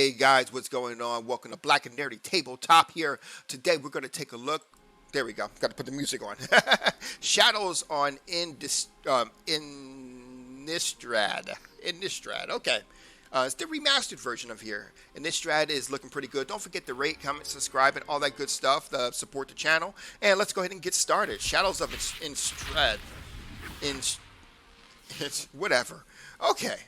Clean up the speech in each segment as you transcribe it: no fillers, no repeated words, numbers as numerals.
Hey guys, what's going on? Welcome to Black and Nerdy Tabletop here. Today we're going to take a look. There we go. Got to put the music on. Shadows on Innistrad. Innistrad. Okay. It's the remastered version of here. Innistrad is looking pretty good. Don't forget to rate, comment, subscribe, and all that good stuff. Support the channel. And let's go ahead and get started. Shadows of Innistrad. It's whatever. Okay.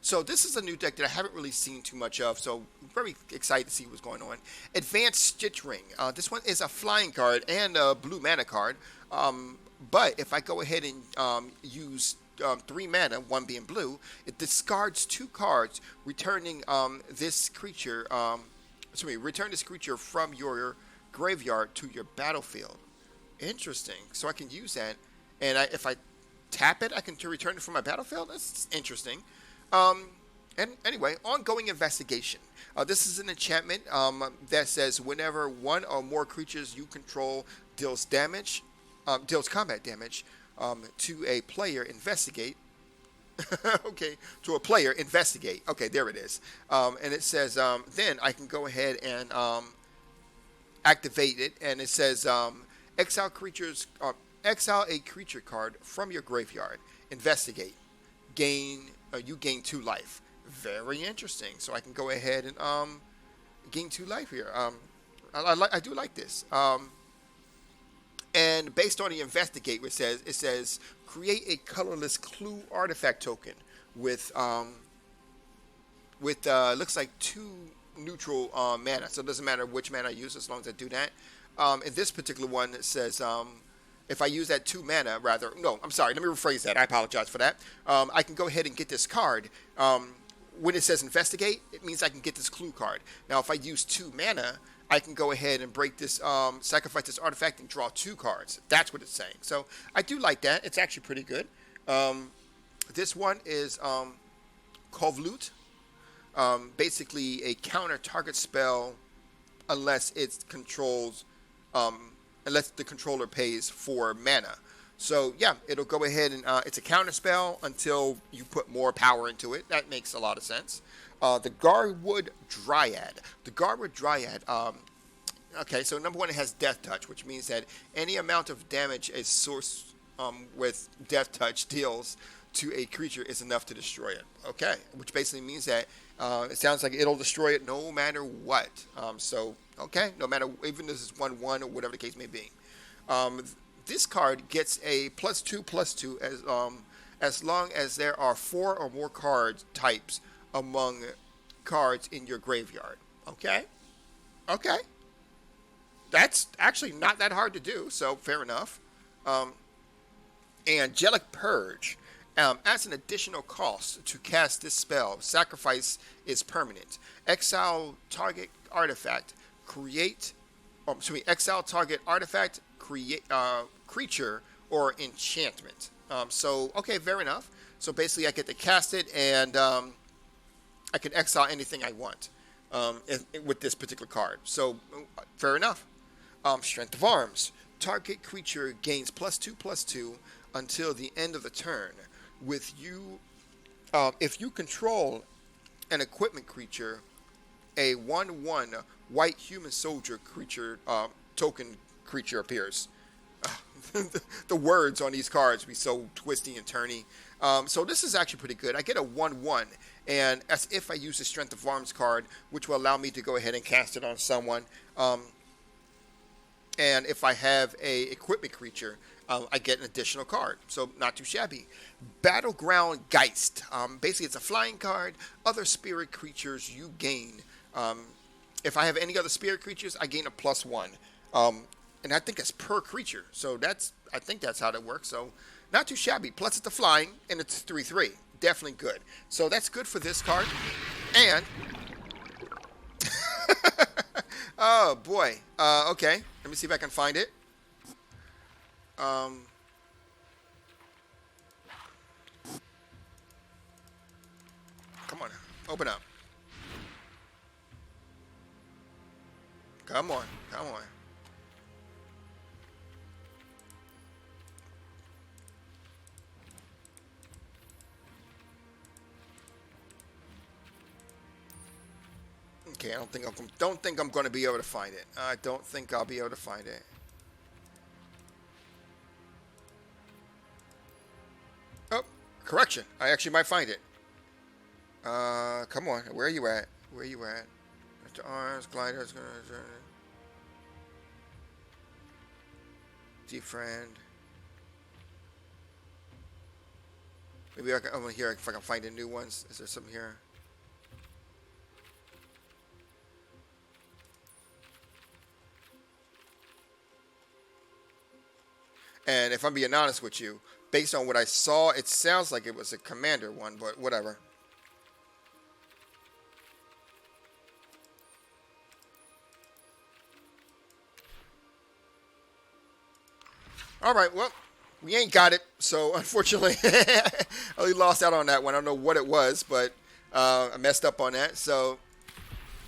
So this is a new deck that I haven't really seen too much of, so I'm very excited to see what's going on. Advanced Stitch Ring. This one is a flying card and a blue mana card. But if I go ahead and use 3 mana, one being blue, it discards 2 cards, returning this creature. Return this creature from your graveyard to your battlefield. Interesting. So I can use that, and if I tap it, I can return it from my battlefield. That's interesting. And anyway, ongoing investigation. This is an enchantment that says whenever one or more creatures you control deals combat damage to a player, investigate. Okay, to a player, investigate. Okay, there it is. And it says then I can go ahead and activate it, and it says exile a creature card from your graveyard. Investigate. You gain 2 life. Very interesting. So I can go ahead and gain 2 life here. I do like this. And based on the investigate, it says create a colorless clue artifact token with looks like 2 neutral mana. So it doesn't matter which mana I use as long as I do that. In this particular one, it says if I use that 2 mana, I'm sorry, let me rephrase that. I apologize for that. I can go ahead and get this card. When it says investigate, it means I can get this clue card. Now, if I use 2 mana, I can go ahead and break this, sacrifice this artifact and draw 2 cards. That's what it's saying. So I do like that. It's actually pretty good. This one is Kovlut. Basically a counter target spell unless it controls unless the controller pays 4 mana. So yeah, it'll go ahead and it's a counter spell until you put more power into it. That makes a lot of sense. The Garwood Dryad. The Garwood Dryad. Okay, so number 1, it has Death Touch, which means that any amount of damage a source with Death Touch deals to a creature is enough to destroy it. Okay, which basically means that it sounds like it'll destroy it no matter what. Okay, no matter, even if it's 1/1 or whatever the case may be. This card gets a +2/+2 as long as there are 4 or more card types among cards in your graveyard. Okay, that's actually not that hard to do. So fair enough. Angelic Purge. As an additional cost to cast this spell, sacrifice is permanent. Exile target artifact. Exile target artifact, creature, or enchantment. Okay, fair enough. So basically, I get to cast it, and I can exile anything I want with this particular card. So, fair enough. Strength of Arms. Target creature gains +2/+2 until the end of the turn. If you control an equipment creature, a 1/1 white human soldier creature token creature appears. The words on these cards be so twisty and turny. So this is actually pretty good. I get a 1/1, and as if I use the Strength of Arms card, which will allow me to go ahead and cast it on someone. And if I have a equipment creature, I get an additional card. So not too shabby. Battleground Geist. Basically, it's a flying card. Other spirit creatures you gain. If I have any other spirit creatures, I gain a +1. And I think it's per creature. So I think that's how that works. So not too shabby. Plus it's a flying, and it's 3/3. Definitely good. So that's good for this card. And oh boy. Okay. Let me see if I can find it. Come on. Open up. Come on. Okay, don't think I'm going to be able to find it. I don't think I'll be able to find it. Oh, correction. I actually might find it. Come on. Where are you at? Where are you at? Mr. Arms, gliders, defriend. Maybe I'm gonna hear if I can find the new ones. Is there something here? And if I'm being honest with you, based on what I saw, it sounds like it was a commander one, but whatever. All right, well, we ain't got it. So unfortunately, I only lost out on that one. I don't know what it was, but I messed up on that. So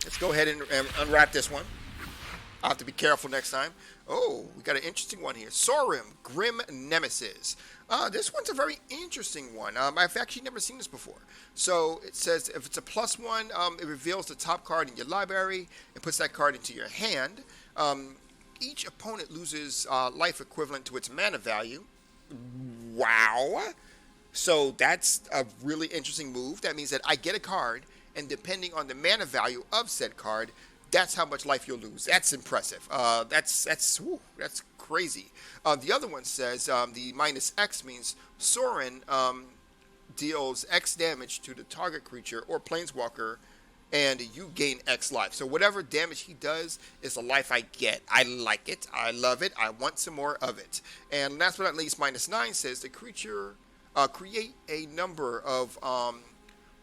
let's go ahead and unwrap this one. I'll have to be careful next time. Oh, we got an interesting one here. Sorim, Grim Nemesis. This one's a very interesting one. I've actually never seen this before. So it says if it's a +1, it reveals the top card in your library and puts that card into your hand. Each opponent loses life equivalent to its mana value. Wow. So that's a really interesting move. That means that I get a card, and depending on the mana value of said card, that's how much life you'll lose. That's impressive. That's crazy. The other one says the -X means Sorin deals X damage to the target creature or planeswalker, and you gain X life. So whatever damage he does is the life I get. I like it. I love it. I want some more of it. And last but not least, -9 says the creature create a number of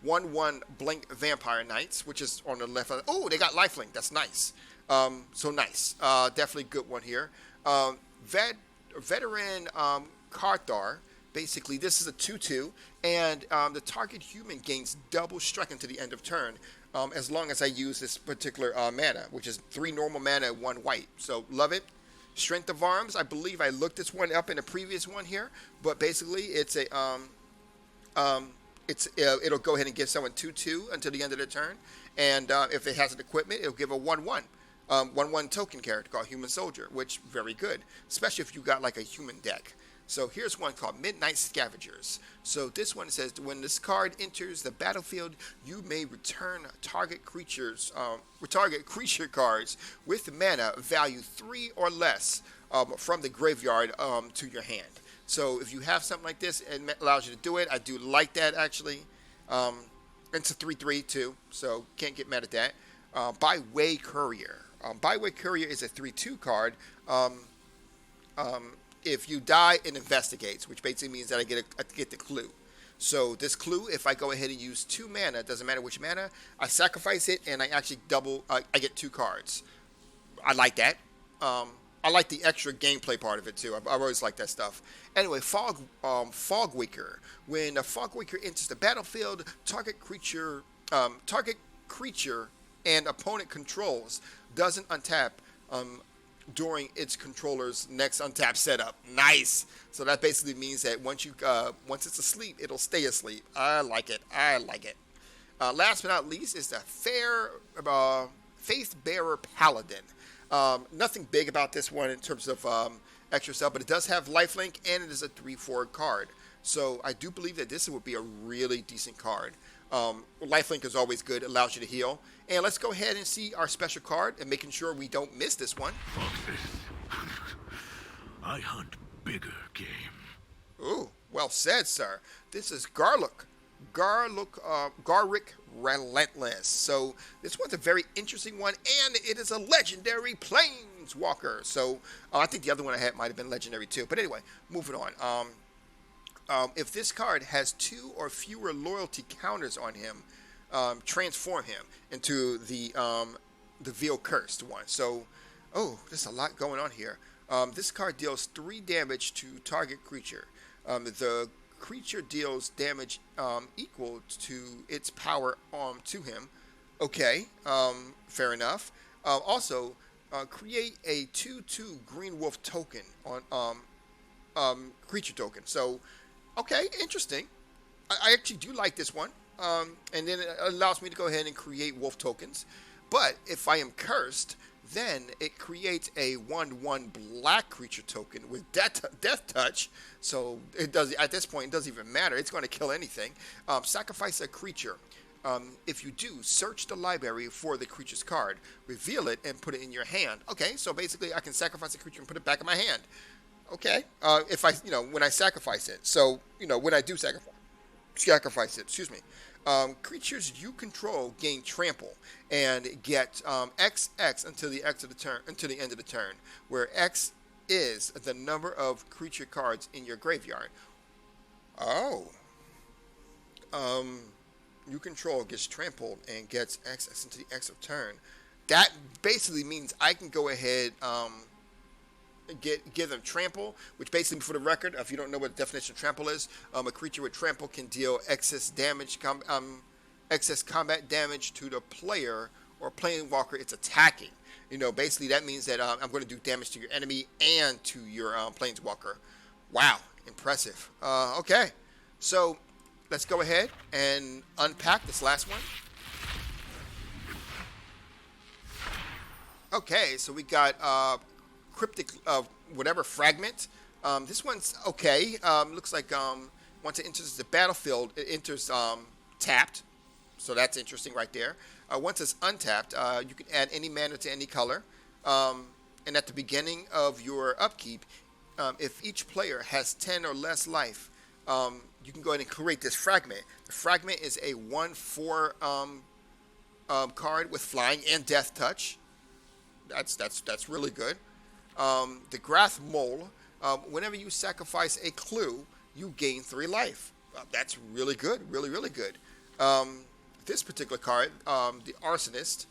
1/1 Blink Vampire Knights, which is on the left. Oh, they got lifelink. That's nice. So nice. Definitely good one here. Veteran Karthar. Basically, this is a 2/2, and the target human gains double strike until the end of turn, as long as I use this particular mana, which is 3 normal mana and 1 white. So love it. Strength of Arms. I believe I looked this one up in a previous one here, but basically it's a it'll go ahead and give someone 2/2 until the end of the turn, and if it has an equipment, it'll give a 1/1. 1/1 token character called Human Soldier, which very good, especially if you got like a human deck. So here's one called Midnight Scavengers. So this one says when this card enters the battlefield, you may return target creature cards with mana value 3 or less from the graveyard to your hand. So if you have something like this, it allows you to do it. I do like that actually. It's a 3/3 too, so can't get mad at that. Byway Courier. Byway Courier is a 3/2 card. If you die, it investigates, which basically means that I get the clue. So this clue, if I go ahead and use 2 mana, doesn't matter which mana, I sacrifice it and I actually I get 2 cards. I like that. I like the extra gameplay part of it too. I've always liked that stuff. Anyway, Fogwaker. When a Fogwaker enters the battlefield, target creature and opponent controls doesn't untap during its controller's next untap setup. Nice. So that basically means that once it's asleep, it'll stay asleep. I like it. Last but not least is the Faith Bearer Paladin. Nothing big about this one in terms of extra stuff, but it does have lifelink and it is a 3/4 card. So I do believe that this would be a really decent card. Lifelink is always good, allows you to heal. And let's go ahead and see our special card and making sure we don't miss this one. I hunt bigger game. Ooh, well said, sir. This is Garrick Relentless. So this one's a very interesting one, and it is a legendary planeswalker. So I think the other one I had might have been legendary too. But anyway, moving on. If this card has 2 or fewer loyalty counters on him, transform him into the Veil Cursed one. So, there's a lot going on here. This card deals 3 damage to target creature. The creature deals damage equal to its power to him. Okay, fair enough. Also, create a 2/2 Green Wolf token on creature token. So, okay, interesting. I actually do like this one. And then it allows me to go ahead and create wolf tokens. But if I am cursed, then it creates a 1/1 black creature token with death touch. So it does at this point it doesn't even matter. It's going to kill anything. Sacrifice a creature. If you do, search the library for the creature's card, reveal it, and put it in your hand. Okay, so basically I can sacrifice a creature and put it back in my hand. Okay, if I, when I sacrifice it. So, when I do sacrifice it, excuse me. Creatures you control gain trample and get XX until the end of the turn, where X is the number of creature cards in your graveyard. Oh, you control gets trampled and gets XX into the X of turn. That basically means I can go ahead give them trample, which basically, for the record, if you don't know what the definition of trample is, a creature with trample can deal excess combat damage to the player or planeswalker it's attacking. Basically that means that I'm going to do damage to your enemy and to your planeswalker. Wow, impressive. Okay, so let's go ahead and unpack this last one. Okay, so we got cryptic whatever fragment. This one's okay. Looks like once it enters the battlefield, it enters tapped. So that's interesting right there. Once it's untapped, you can add any mana to any color. And at the beginning of your upkeep, if each player has 10 or less life, you can go ahead and create this fragment. The fragment is a 1/4 card with flying and death touch. That's really good. The Grath Mole, whenever you sacrifice a clue, you gain 3 life. That's really good, really, really good. This particular card, the Arsonist,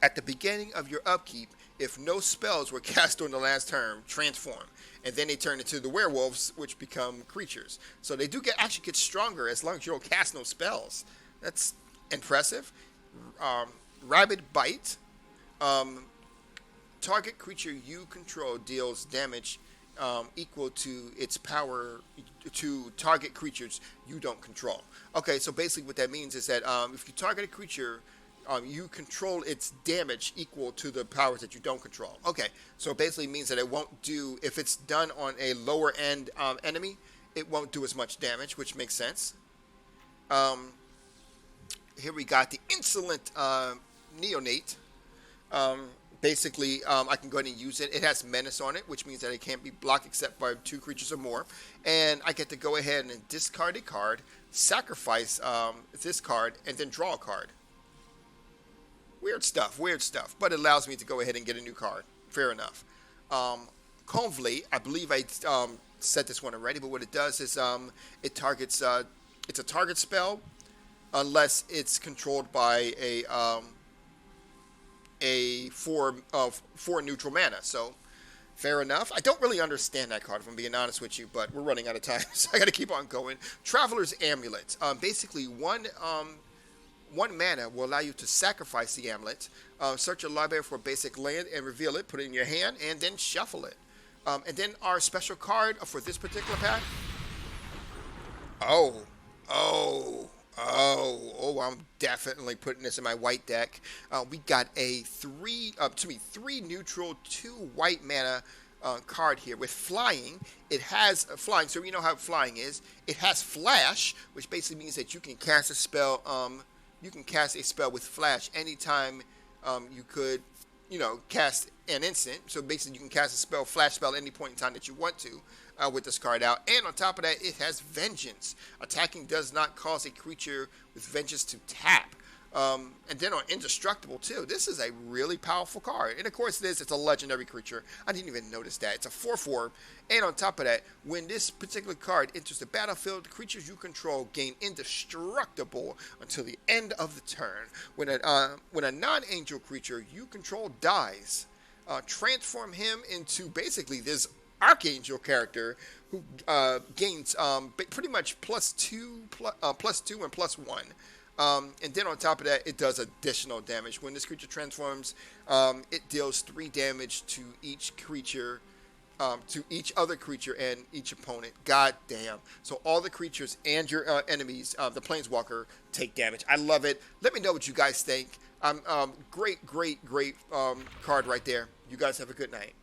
at the beginning of your upkeep, if no spells were cast on the last turn, transform. And then they turn into the werewolves, which become creatures. So they do actually get stronger as long as you don't cast no spells. That's impressive. Rabid Bite. Target creature you control deals damage equal to its power to target creatures you don't control. Okay, so basically what that means is that if you target a creature, you control its damage equal to the powers that you don't control. Okay, so it basically means that it won't do, if it's done on a lower end enemy, it won't do as much damage, which makes sense. Here we got the Insolent Neonate. Basically, I can go ahead and use it. It has Menace on it, which means that it can't be blocked except by 2 creatures or more. And I get to go ahead and discard a card, sacrifice this card, and then draw a card. Weird stuff, but it allows me to go ahead and get a new card. Fair enough. Convley, I believe I said this one already, but what it does is it targets, it's a target spell unless it's controlled by a 4 neutral mana. So fair enough. I don't really understand that card, if I'm being honest with you, but we're running out of time, so I got to keep on going. Traveler's Amulet. Basically, one mana will allow you to sacrifice the amulet, search your library for a basic land and reveal it, put it in your hand, and then shuffle it. And then our special card for this particular pack. I'm definitely putting this in my white deck. We got a 3 neutral, 2 white mana card here with flying. It has flying, so you know how flying is. It has flash, which basically means that you can cast a spell. You can cast a spell with flash anytime you could, cast an instant. So basically, you can cast a spell, flash spell, at any point in time that you want to with this card out. And on top of that, it has Vengeance. Attacking does not cause a creature with Vengeance to tap. And then on Indestructible, too. This is a really powerful card. And of course, it's a legendary creature. I didn't even notice that. It's a 4/4. And on top of that, when this particular card enters the battlefield, the creatures you control gain Indestructible until the end of the turn. When a non-angel creature you control dies, transform him into basically this Archangel character who gains pretty much +2 and +1. And then on top of that, it does additional damage. When this creature transforms, it deals 3 damage to each creature, to each other creature and each opponent. God damn. So all the creatures and your enemies, the Planeswalker, take damage. I love it. Let me know what you guys think. Great, great, great card right there. You guys have a good night.